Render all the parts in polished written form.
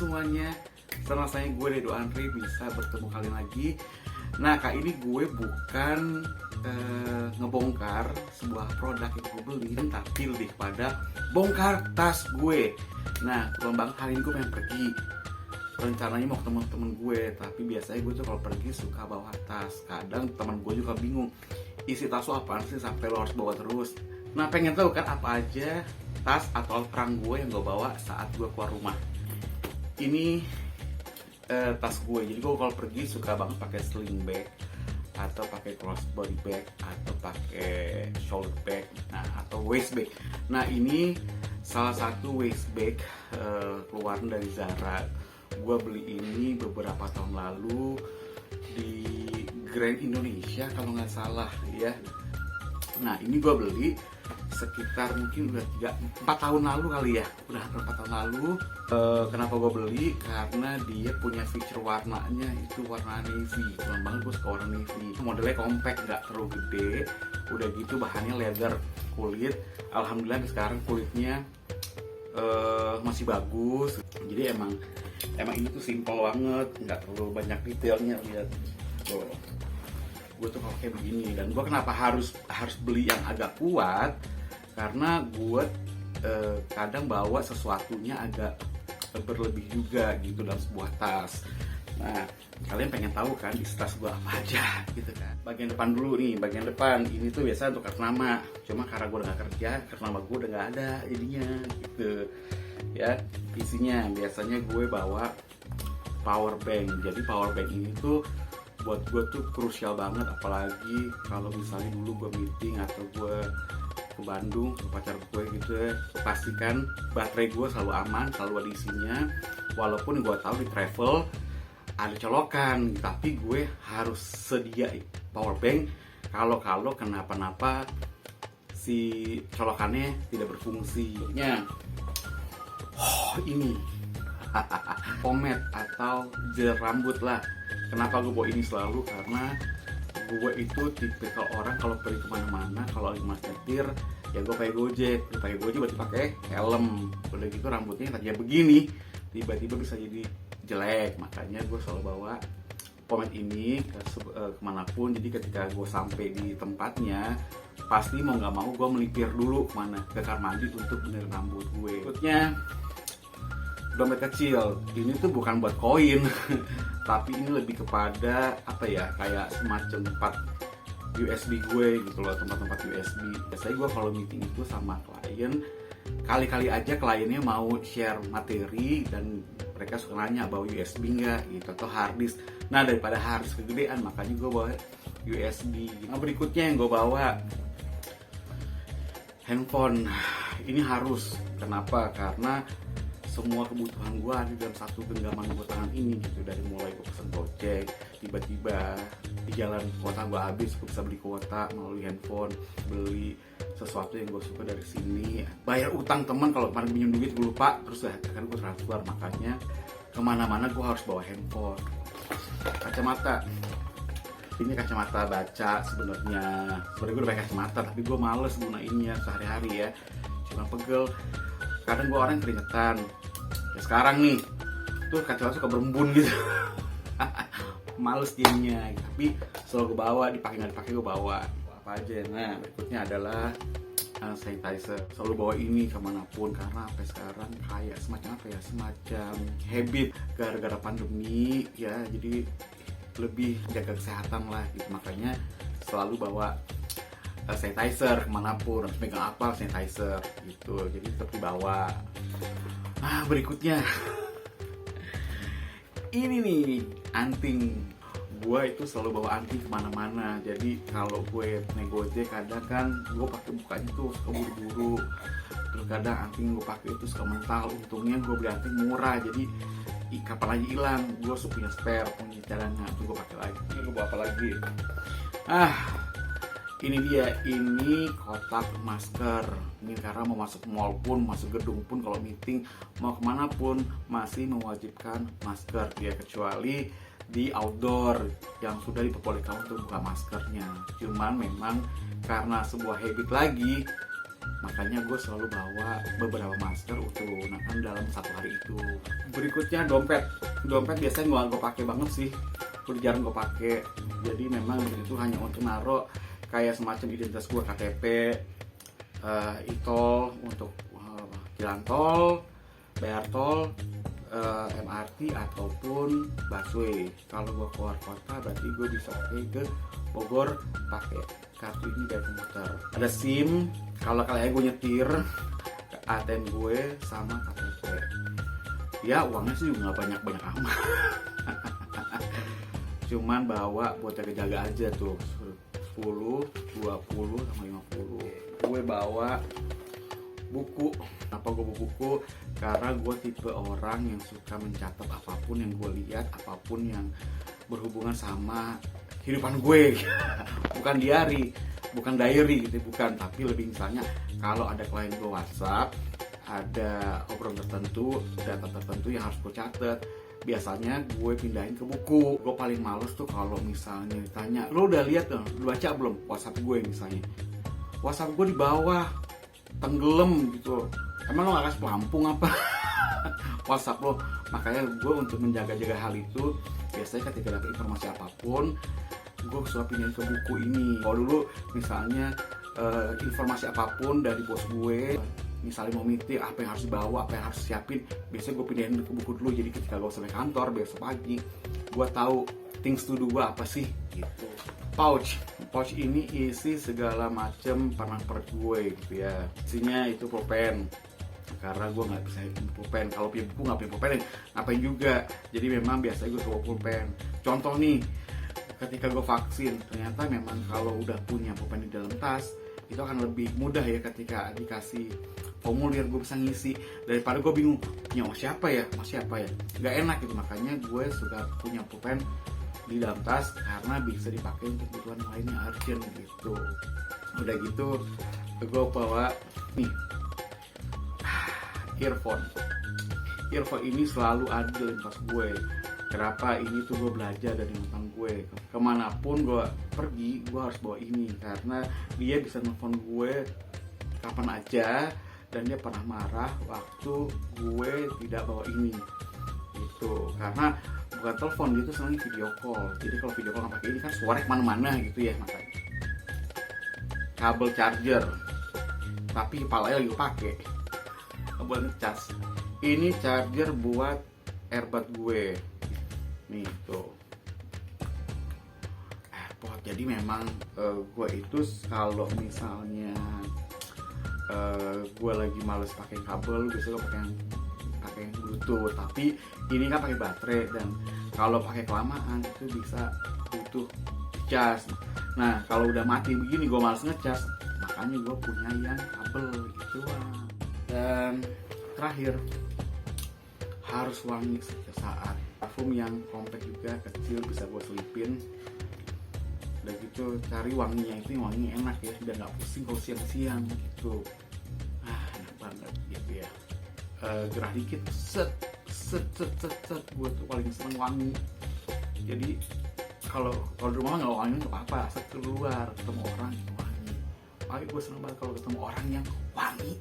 semuanya, senang saya gue Dedo Andri bisa bertemu kalian lagi. Nah kali ini gue bukan ngebongkar sebuah produk yang gue beli, tapi lebih pada bongkar tas gue. Nah kebetulan hari ini gue pengen pergi, rencananya mau ketemu temen gue, tapi biasanya gue tuh kalau pergi suka bawa tas. Kadang teman gue juga bingung, isi tas lo apaan sih sampai lo harus bawa terus. Nah pengen tahu kan apa aja tas atau alat perang gue yang gue bawa saat gue keluar rumah. Ini tas gue, jadi gue kalau pergi suka banget pakai sling bag atau pakai crossbody bag atau pakai shoulder bag, nah atau waist bag. Nah ini salah satu waist bag keluaran dari Zara. Gue beli ini beberapa tahun lalu di Grand Indonesia kalau nggak salah ya. Nah ini gue beli sekitar mungkin udah 4 tahun lalu kali ya, udah 4 tahun lalu. Kenapa gue beli? Karena dia punya feature warnanya itu warna navy. Kebetulan banget gue suka warna navy. Modelnya compact, nggak terlalu gede. Udah gitu bahannya leather kulit. Alhamdulillah sekarang kulitnya masih bagus. Jadi emang ini tuh simple banget, nggak terlalu banyak detailnya. Lihat tuh, gue tuh kalau kayak begini. Dan gue kenapa harus beli yang agak kuat? Karena gue kadang bawa sesuatunya agak berlebih juga gitu dalam sebuah tas. Nah kalian pengen tahu kan isi tas gue apa aja gitu kan. Bagian depan dulu nih, bagian depan ini tuh biasa untuk kartu nama. Cuma karena gue udah gak kerja, kartu nama gue udah gak ada jadinya gitu ya. Isinya biasanya gue bawa power bank. Jadi power bank ini tuh buat gue tuh krusial banget, apalagi kalau misalnya dulu gue meeting atau gue ke Bandung ke pacar gue gitu ya, pastikan baterai gue selalu aman, selalu ada isinya. Walaupun gue tahu di travel ada colokan, tapi gue harus sedia power bank kalau kenapa-napa si colokannya tidak berfungsi. Ini pomade atau gel rambut lah. Kenapa gue bawa ini selalu? Karena gue itu tipikal orang kalau pergi kemana-mana, kalau lagi mas nyetir ya gue pakai gojek. Pakai gojek berarti pakai helm. Udah gitu rambutnya tadinya begini, tiba-tiba bisa jadi jelek. Makanya gue selalu bawa pomade ini kemanapun. Jadi ketika gue sampai di tempatnya, pasti mau nggak mau gue melipir dulu kemana, ke kamar mandi untuk benerin rambut gue. Berikutnya dompet kecil. Ini tuh bukan buat koin tapi ini lebih kepada apa ya, kayak semacam tempat USB gue gitu loh, tempat-tempat USB. Biasanya gue kalau meeting itu sama klien, kali-kali aja kliennya mau share materi dan mereka suka nanya bawa USB nggak gitu atau hard disk. Nah daripada hard disk kegedean, makanya gue bawa USB. Nah berikutnya yang gue bawa handphone. Ini harus. Kenapa? Karena semua kebutuhan gue ada dalam satu genggaman gue tangan ini gitu. Dari mulai gue pesen gojek, tiba-tiba di jalan kuota gue habis, gue bisa beli kuota melalui handphone, beli sesuatu yang gue suka dari sini, bayar utang teman kalau kemarin pinjam duit gue lupa, terus kan gue transfer. Makanya kemana-mana gue harus bawa handphone. Kacamata, ini kacamata baca sebenarnya gue udah pakai kacamata tapi gue males gunainnya sehari-hari ya, cuma pegel. Kadang gue orang keringetan. Ya sekarang nih, tuh kacamata suka berembun gitu. Males jadinya. Tapi selalu gue bawa, dipakai nggak dipakai gue bawa. Apa aja. Nah berikutnya adalah sanitizer. Selalu bawa ini kemanapun karena sampai sekarang kayak semacam apa ya, semacam habit gara-gara pandemi ya. Jadi lebih jaga kesehatan lah gitu. Makanya selalu bawa sanitizer kemanapun, harus pegang apa sanitizer gitu, jadi tetap dibawa. Nah berikutnya ini nih anting. Gue itu selalu bawa anting kemana-mana. Jadi kalau gue naik gojek kadang kan gue pakai bukanya tuh suka buru-buru, terus kadang anting gue pakai itu suka mental. Untungnya gue beli anting murah, jadi kapan lagi hilang gue suka punya spare, punya cadangan, tuh gue pakai lagi. Ini gue bawa apa lagi? Ini dia, ini kotak masker. Ini karena mau masuk mall pun, masuk gedung pun, kalau meeting, mau kemana pun masih mewajibkan masker ya, kecuali di outdoor yang sudah diperbolehkan untuk buka maskernya. Cuman memang karena sebuah habit lagi, Makanya gue selalu bawa beberapa masker untuk gunakan dalam satu hari itu. Berikutnya dompet biasanya gue pakai banget sih, udah jarang gue pakai. Jadi memang itu hanya untuk naruh kayak semacam identitas gue, KTP, e-tol untuk jalan tol, bayar tol, MRT ataupun busway. Kalau gue keluar kota berarti gue bisa pakai ke Bogor pakai kartu ini dari komputer. Ada SIM kalau kalian gue nyetir, ATM gue sama KTP. Ya uangnya sih juga nggak banyak amat. Cuman bawa buat jaga-jaga aja tuh 10, 20, sama 50. Gue bawa buku. Kenapa gue bawa buku? Karena gue tipe orang yang suka mencatat apapun yang gue lihat, apapun yang berhubungan sama kehidupan gue. Bukan diary gitu, bukan. Tapi lebih misalnya kalau ada klien gue WhatsApp, ada obrolan tertentu, data tertentu yang harus gue catat, biasanya gue pindahin ke buku. Gue paling males tuh kalau misalnya ditanya, lo udah lihat dong, lo baca belum WhatsApp gue misalnya. WhatsApp gue di bawah, tenggelam gitu. Emang lo gak kasih pelampung apa? WhatsApp lo. Makanya gue untuk menjaga-jaga hal itu, biasanya ketika dapat informasi apapun, gue suka pindahin ke buku ini. Kalau dulu misalnya informasi apapun dari bos gue, misalnya mau meeting, apa yang harus dibawa, apa yang harus siapin, biasanya gue pindahin ke buku dulu. Jadi ketika gue sampai kantor besok pagi, gue tahu things to do gue apa sih gitu. Pouch ini isi segala macam pernak-pernik gue gitu ya. Isinya itu pulpen, karena gue nggak bisa pulpen. Kalau punya buku nggak punya pulpen, ngapain juga. Jadi memang biasanya gue bawa pulpen. Contoh nih, ketika gue vaksin, ternyata memang kalau udah punya pulpen di dalam tas, itu akan lebih mudah ya ketika dikasih formulir gue bisa ngisi, daripada gue bingung punya siapa ya, nggak enak gitu. Makanya gue suka punya pulpen di dalam tas karena bisa dipakai untuk kebutuhan lainnya urgent gitu. Udah gitu gue bawa nih earphone ini selalu ada di tas gue. Kenapa? Ini tuh gue belajar dari mantan gue. Kemanapun gue pergi, gue harus bawa ini karena dia bisa nelfon gue kapan aja, dan dia pernah marah waktu gue tidak bawa ini gitu. Karena bukan telepon, dia tuh senangnya video call. Jadi kalau video call nggak pakai ini kan suara kemana-mana gitu ya. Makanya kabel charger, tapi kepalanya lagi pakai buat ngecas. Ini charger buat earbud gue nih tuh. Jadi memang gue itu kalau misalnya gue lagi males pakai kabel, biasanya gue pakai yang Bluetooth. Tapi ini kan pakai baterai, dan kalau pakai kelamaan itu bisa butuh cas. Nah kalau udah mati begini gue males ngecas, makanya gue punya yang kabel gitu. Dan terakhir, harus wangi setiap saat. Parfum yang compact juga, kecil, bisa gue selipin. Udah gitu cari wanginya itu yang wangi enak ya, biar nggak pusing kalau siang-siang gitu. Enak banget gitu ya. Gerah dikit, set, gue tuh paling seneng wangi. Jadi kalau di rumah nggak wangi nggak apa-apa, asal keluar ketemu orang itu wangi. Paling gue seneng banget kalau ketemu orang yang wangi.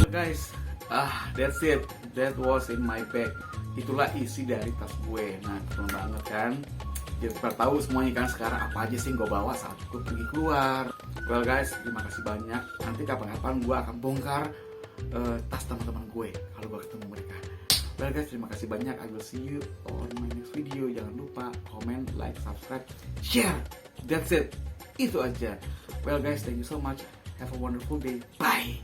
Guys, that's it. That was in my bag. Itulah isi dari tas gue. Nah, keren banget kan? Jadi pada tahu semuanya kan sekarang apa aja sih gue bawa saat gue pergi keluar. Well guys, terima kasih banyak. Nanti kapan-kapan gue akan bongkar tas teman-teman gue kalau gue ketemu mereka. Well guys, terima kasih banyak. I will see you on my next video. Jangan lupa comment, like, subscribe, share. That's it. Itu aja. Well guys, thank you so much. Have a wonderful day. Bye.